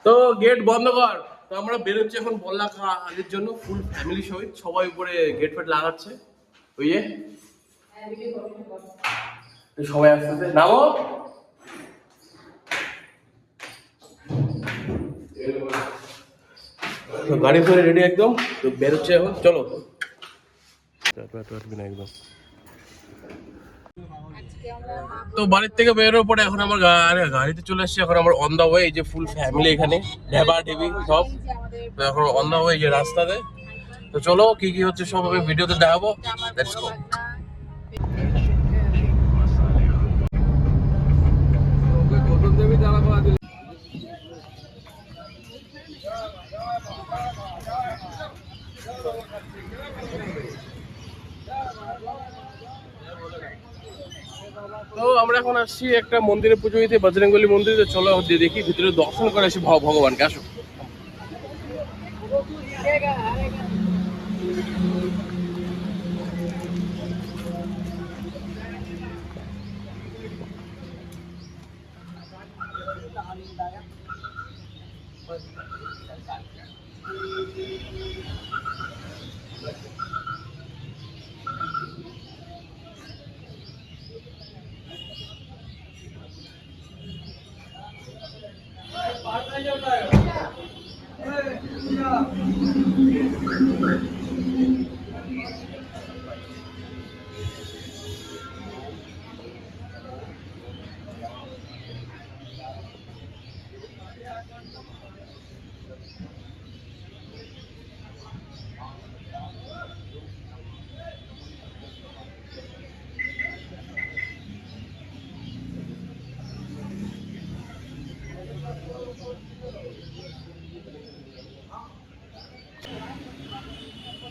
তো গেট বন্ধ কর। তো আমরা বেরোচ্ছি এখন বল্লা আগের জন্য, ফুল ফ্যামিলি সহিত সবাই উপরে গেট ফেট লাগাচ্ছে। ওই যে সবাই আসতেছে, নামো। গাড়ি ফেরে রেডি একদম, তো বেরোচ্ছে এখন, চলো। একদম তো বাড়ির থেকে বেরোর পরে এখন আমার গাড়িতে চলে এসেছি। এখন আমার অন দা ওয়ে, এই যে ফুল ফ্যামিলি এখানে, ঢেবা ঢেবি সব এখন অন দা ওয়ে যে রাস্তাতে। তো চলো কি কি হচ্ছে সব আমি ভিডিওতে দেখাবো। Let's go. তো আমরা এখন আসছি একটা মন্দিরে পুজো দিতে, বজরংবলী মন্দিরে। চলো দেখি ভিতরে দর্শন করে আসি ভগবানকে, আসো।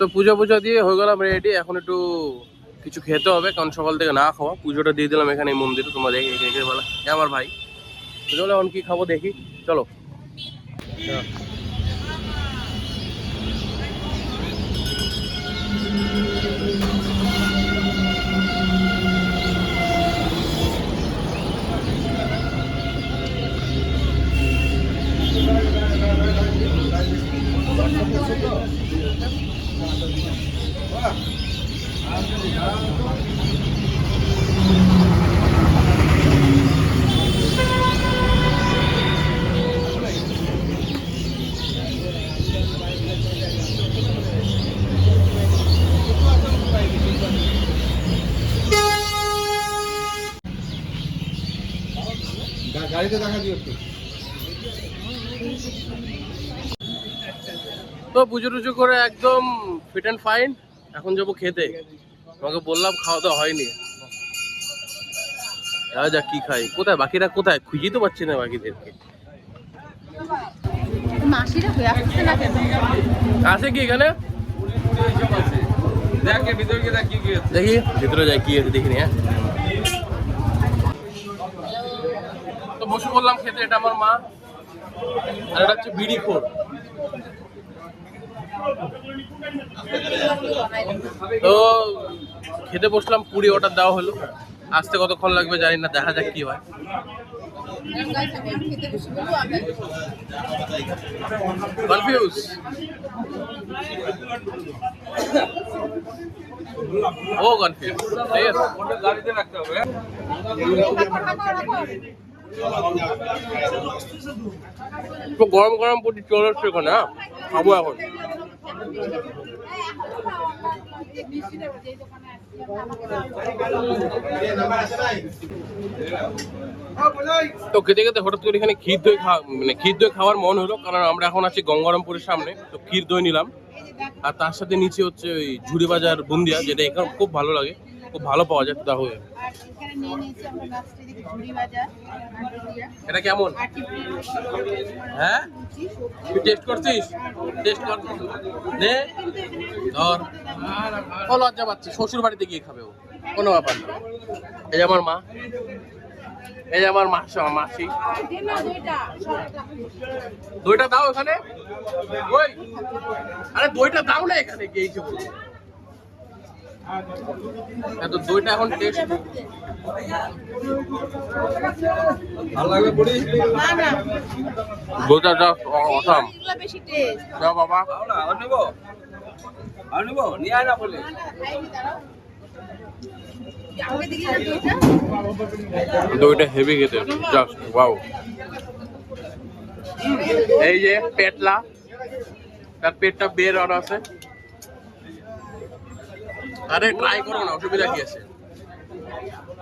তো পূজা দিয়ে হয়ে গেলাম রেডি। এখন একটু কিছু খেতে হবে, কারণ সকাল থেকে না খাওয়া। পুজোটা দিয়ে দিলাম এখানে এই মন্দিরে, তোমরা দেখি বলা আমার ভাই। চলো এখন কি খাবো দেখি, চলো। গাড়িতে দেখা দিও একটু। তো পুজো টুজো করে একদম ফিট অ্যান্ড ফাইন। এখন যাবো খেতে। তোমাকে বললাম খাওয়া দাওয়া হয়নি, যা কি খাই। কোথায় বাকিরা, কোথায় খুঁজেই তো পাচ্ছি না বাকিদেরকে। আছে কি এখানে? দেখি ভিতরে যাই কি আছে দেখিনি। হ্যাঁ তো বসে বললাম খেতে। এটা আমার মা, আর এটা হচ্ছে বিড়ি খোর। তো খেতে বসলাম, পুরি অর্ডার দেওয়া হলো। আসতে কতক্ষণ লাগবে জানি না, দেখা যাক কি হয়। কনফিউজ। ও কনফিউজ, ঠিক আছে। গাড়িতে রাখতে হবে। গরম গরম পুরি চলে এসছে এখানে। হ্যাঁ খাবো এখন। তো খেতে খেতে হঠাৎ করে এখানে ক্ষীর দই খাওয়ার মন হলো, কারণ আমরা এখন আছি গঙ্গারামপুরের সামনে। তো ক্ষীর দই নিলাম, আর তার সাথে নিচে হচ্ছে ওই ঝুড়ি বাজার বুন্দিয়া, যেটা এখানে খুব ভালো লাগে, খুব ভালো পাওয়া যায়। তাহলে এটা কেমন? হ্যাঁ তুই টেস্ট করছিস? টেস্ট কর, নে ধর। ও লজ্জা পাচ্ছে, শ্বশুর বাড়িতে গিয়ে খাবে ও, কোনো ব্যাপার না। এই যে আমার মা, এই যে আমার মাসি। দইটা দাও এখানে। ওই আরে দইটা দাও না এখানে, কি এইসব এত দইটা এখন টেস্ট ভালো লাগবে পড়ি না না দইটা জাস্ট অসাম। এগুলো বেশি টেস্ট যা বাবা, আর নিবো নিয়ে আয় না বলে আমাকে দেখি না দুইটা দইটা হেভি খেতে, জাস্ট ওয়াও। এই যে পেটলা, তার পেটটা বের আর আছে। আরে ট্রাই করো না, অসুবিধা কি আছে?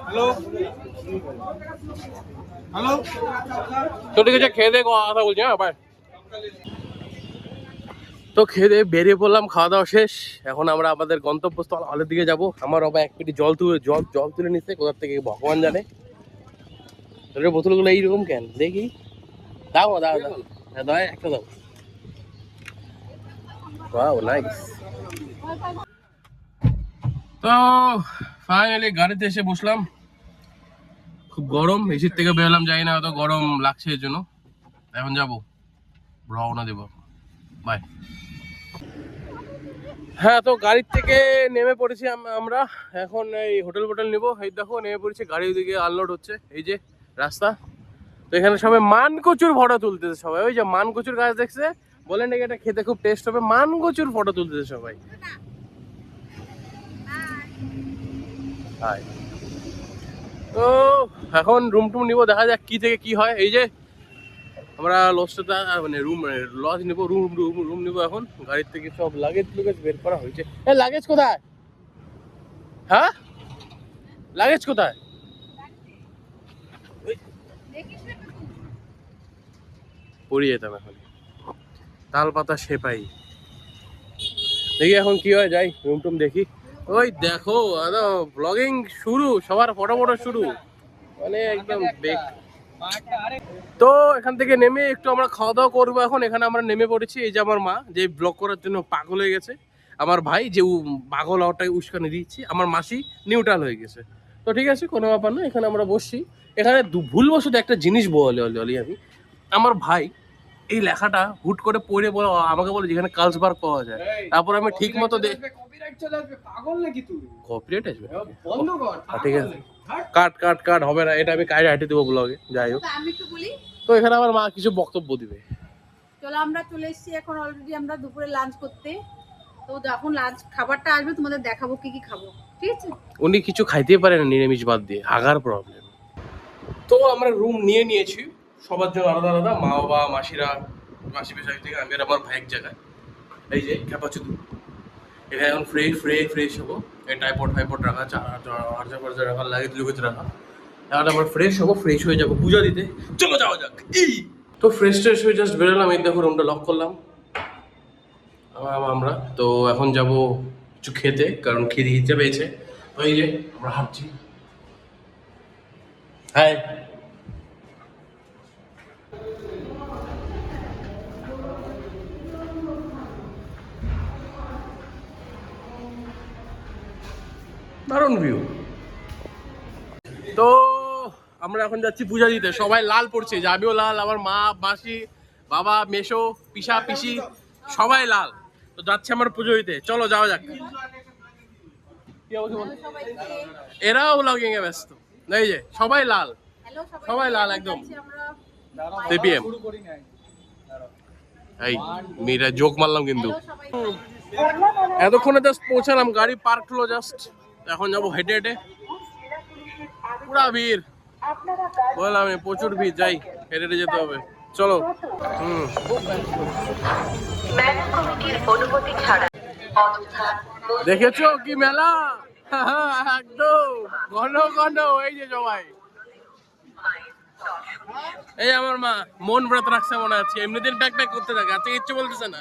হ্যালো হ্যালো তো ঠিক আছে, খেয়ে দিয়ে কথা বলছি। হ্যাঁ ভাই, তো খেয়ে দিয়ে বেরিয়ে পড়লাম, খাওয়া দাওয়া শেষ। এখন আমরা আমাদের গন্তব্যস্থল হলের দিকে যাব। আমার বাবা এক পেটি জল তুলে নিচ্ছে, কোথা থেকে ভগবান জানে। জলের বোতলগুলো এইরকম কেন দেখি? দাও দাও দাও, হ্যাঁ দাও, একটা দাও। Wow nice. তো ফাইনালি গাড়িতে এসে বসলাম। খুব গরম, এসির থেকে বেরোলাম, যাই না অত গরম লাগছে এর জন্য। এখন যাবো, রওনা দেবো, বাই। হ্যাঁ, তো গাড়ির থেকে নেমে পড়েছি আমরা। এখন এই হোটেল নিবো। এই দেখো নেমে পড়েছি, গাড়ি ওইদিকে আনলোড হচ্ছে, এই যে রাস্তা। তো এখানে সবাই মানকচুর ফটো তুলতেছে সবাই। ওই যে মানকচুর গাছ দেখছে, বলেন নাকি এটা খেতে খুব টেস্ট হবে। মানকচুর ফটো তুলতেছে সবাই। তো এখন রুম টুম নিবো, দেখা যাক কি থেকে কি হয়। এই যে আমরা লজটা মানে লজ নিবো, রুম নিবো। এখন গাড়ির থেকে সব লাগেজ বের করা হয়েছে। লাগেজ কোথায়? হ্যাঁ, লাগেজ কোথায়? পড়ে যেতাম এখন, তাল পাতা সেপাই। দেখি এখন কি হয়, যাই রুম টুম দেখি। ওই দেখো ব্লগিং শুরু, সবার ফটো শুরু, মানে একদম বেক। তো এখান থেকে নেমে একটু আমরা খাওয়া দাওয়া করবো। এখন এখানে আমরা নেমে পড়েছি। এই যে আমার মা, যে ব্লগ করার জন্য পাগল হয়ে গেছে। আমার ভাই যে পাগল হওয়াটাই উস্কানি দিচ্ছি। আমার মাসি নিউট্রাল হয়ে গেছে। তো ঠিক আছে, কোনো ব্যাপার না। এখানে আমরা বসছি। এখানে ভুলবশত একটা জিনিস বলি আমি। আমার ভাই এই লেখাটা হুট করে পড়ে বলে আমাকে বলে যেখানে কালসবার্গ পাওয়া যায়। তারপর আমি ঠিক মতো কপিরাইট চলে আসবে, পাগল নাকি তুই? কপিরাইট আসবে, বন্ধ কর। ঠিক আছে, কাট হবে না, এটা আমি কাইরে হাঁটে দেবো ব্লগে। যাই হোক, আমি একটু বলি। তো এখানে আমার মা কিছু বক্তব্য দিবে। চলো, আমরা চলে এসেছি এখন অলরেডি আমরা দুপুরে লাঞ্চ করতে। তো যখন লাঞ্চ খাবারটা আসবে তোমাদের দেখাবো কি কি খাবো, ঠিক আছে? উনি কিছু খাইতেই পারে না নিরামিষ বাদ দিয়ে, হাগার প্রবলেম। তো আমরা রুম নিয়েছি সবার জন্য আলাদা আলাদা। মা বাবা মাসিরা, মাসি পেশাক থেকে আমি আর আমার ভাই এক জায়গায়। এই যে ক্যাপাচুদু, এখানে এখন ফ্রেশ হবো। এই টাইপড রাখা, চার্জা রাখা, লাগেজ রাখা। এখন আমরা ফ্রেশ হয়ে যাবো পূজা দিতে। চলো যাওয়া যাক। তো ফ্রেশ হয়ে জাস্ট বেরোলাম। এই দেখো রুমটা লক করলাম আমরা। তো এখন যাব কিছু খেতে, কারণ খিদে হিচে পেয়েছে। তো এই যে আমরা হাঁটছি। হাই, দারুণ ভিউ। তো আমরা এখন যাচ্ছি পূজা দিতে। সবাই লাল পড়ছে, যাবিও লাল, আমার মা মাসি বাবা মেশো পিসা পিসি সবাই লাল। তো যাচ্ছে আমার পুজো দিতে, চলো যাওয়া যাক। এরাও ব্লগিং এ ব্যস্ত। এই যে সবাই লাল, সবাই লাল একদম। সিপিএম এই মেয়েরা জোক মারলাম কিন্তু। এতক্ষণে জাস্ট পৌঁছালাম, গাড়ি পার্ক হলো জাস্ট। এখন যাবো হেঁটে। পুরা ভিড়, বললাম প্রচুর ভিড়। যাই, হেঁটে যেতে হবে, চলো। দেখেছো কি মেলা, একদম ঘন। এই যে সবাই, এই আমার মা মন ব্রত রাখছে মনে আছে, এমনিদিন প্যাক করতে থাকে, আজকে কিচ্ছু বলতেছে না।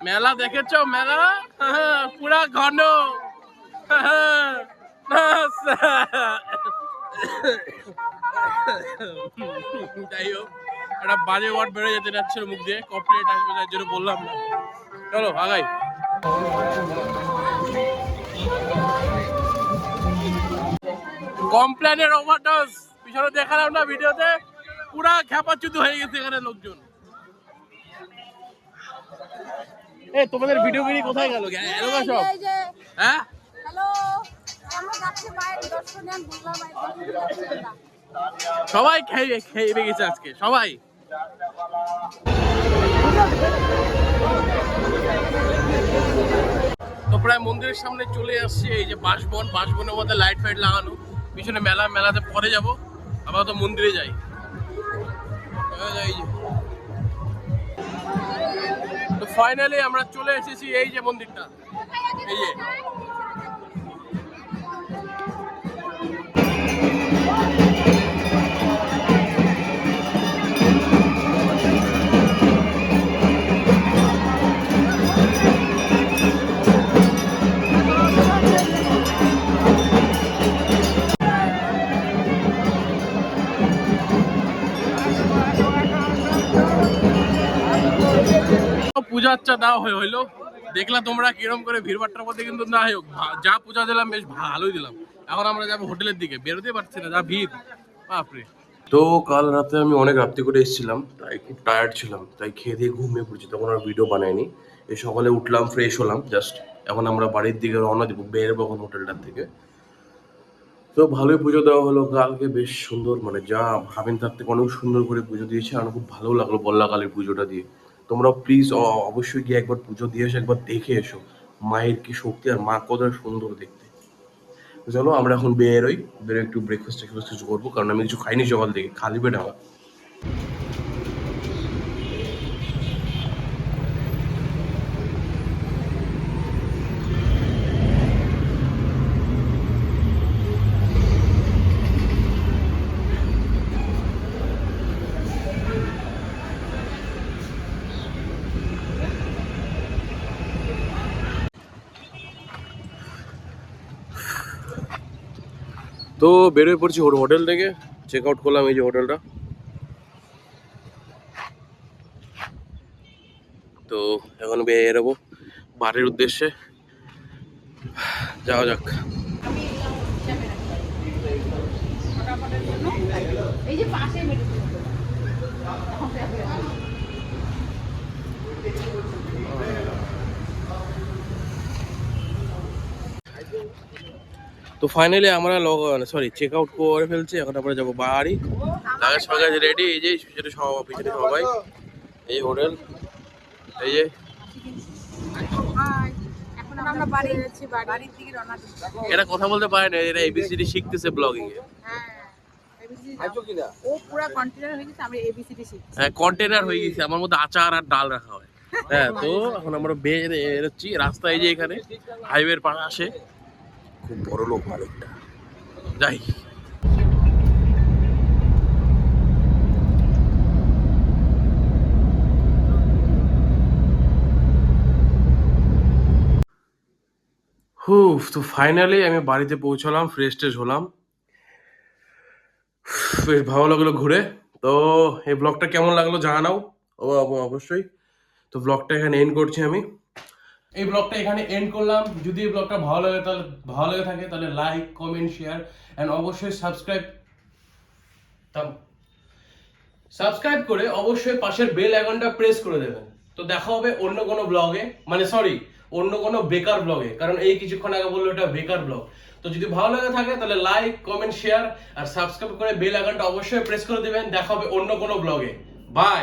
মেলা দেখেছো, মেলা পুরা ঘন। যাই হোক, একটা বাজে ওয়ার্ড বেরোয় যেতে যাচ্ছিল মুখ দিয়ে, কপিরাইট আসবে, তার জন্য বললাম না। চলো আগাই। কমপ্লেনের ওভারডোজ পিছনে দেখালাম না ভিডিওতে, পুরা খ্যাপাচ্যুত হয়ে গেছে এখানে লোকজন। এই তোমাদের ভিডিওগিরি কোথায় গেল? এলো না সব? হ্যাঁ হ্যালো, আমরা যাচ্ছি মায়ের দর্শনে, আমি বুঝলাম মায়ের দর্শনে যাচ্ছি আমরা। সবাই খেয়ে গেছে আজকে সবাই। তো প্রায় মন্দিরের সামনে চলে আসছে। এই যে বাঁশবনের মধ্যে লাইট ফাইট লাগানো, পিছনে মেলাতে পরে যাব, আবার তো মন্দিরে যাই। এই যে তো ফাইনালি আমরা চলে এসেছি এই যে মন্দিরটা, এই যে পূজা আচ্ছা দাও হইলো। দেখলা তোমরা কিরম করে ভিড়ভাট্টার মধ্যে, কিন্তু না হোক যা পূজা দিলাম বেশ ভালোই দিলাম। এখন আমরা যাবো হোটেলের দিকে, বেরোতে পারছি না, যা ভিড় বাপরে। তো কাল রাতে আমি অনেক রাত্রি করে এসেছিলাম, তাই খুব টায়ার্ড ছিলাম, তাই খেয়ে দিয়ে ঘুমিয়ে পড়ছি, তখন আর ভিডিও বানাইনি। এই সকালে উঠলাম, ফ্রেশ হলাম জাস্ট, এখন আমরা বাড়ির দিকে রওনা দেবো, বেরোবো এখন হোটেলটার থেকে। তো ভালোই পুজো দেওয়া হলো কালকে, বেশ সুন্দর, মানে যা ভাবেন তার থেকে অনেক সুন্দর করে পুজো দিয়েছে। আমার খুব ভালো লাগলো বল্লাকালীর পুজোটা দিয়ে। তোমরা প্লিজ অবশ্যই গিয়ে একবার পুজো দিয়ে এসো, একবার দেখে এসো মায়ের কি শক্তি, আর মা কত সুন্দর দেখতে। চলো আমরা এখন বেরোই, একটু ব্রেকফাস্ট কিছু করবো, কারণ আমি কিছু খাইনি সকাল থেকে, খালি পেট আমার। তো বেরোয় পড়ছি হোটেল থেকে, চেক আউট করলাম এই যে হোটেলটা। তো এখন বেরোবো বাড়ির উদ্দেশ্যে, যাওয়া যাক। এই যে পাশে তো ফাইনালি আমরা চেক আউট করে ফেলছি, এখন আমরা যাবো বাড়ি। লাগেজ ফাগেজ রেডি, এই যে পিছনে সবাই, এই হোটেল, এই যে এখন আমরা বাড়ি যাচ্ছি, বাড়ির দিকে রওনা দিচ্ছি। এরা কথা বলতে পারে না, এরা এবিসিডি শিখতেছে ব্লগিং এ। হ্যাঁ, ও পুরো কন্টেনার হয়ে গেছে, আমরা এবিসিডি শিখছি। হ্যাঁ কন্টেনার হয়ে গেছে, আমার মধ্যে আচার আর ডাল রাখা হয়। হ্যাঁ তো এখন আমরা বেরোচ্ছি রাস্তায়, এই যে এখানে হাইওয়ের পাশে খুব বড় লোক মালিকটা, যাই। তো ফাইনালি আমি বাড়িতে পৌঁছলাম, ফ্রেশ ট্রেশ হলাম, বেশ ভালো লাগলো ঘুরে। তো এই ব্লগটা কেমন লাগলো জানাও অবশ্যই। তো ব্লগটা এখানে এন্ড করছি আমি, এই ব্লগটা এখানে এন্ড করলাম। যদি এই ব্লগটা ভালো লাগে থাকে তাহলে লাইক, কমেন্ট, শেয়ার এন্ড অবশ্যই সাবস্ক্রাইব করে অবশ্যই পাশের বেল আইকনটা প্রেস করে দেবেন। তো দেখা হবে অন্য কোনো ব্লগে, অন্য কোনো বেকার ব্লগে, কারণ এই কিছুক্ষণ আগে বললো এটা বেকার ব্লগ। তো যদি ভালো লাগে থাকে তাহলে লাইক, কমেন্ট, শেয়ার আর সাবস্ক্রাইব করে বেল আইকনটা অবশ্যই প্রেস করে দেবেন। দেখা হবে অন্য কোনো ব্লগে। বাই।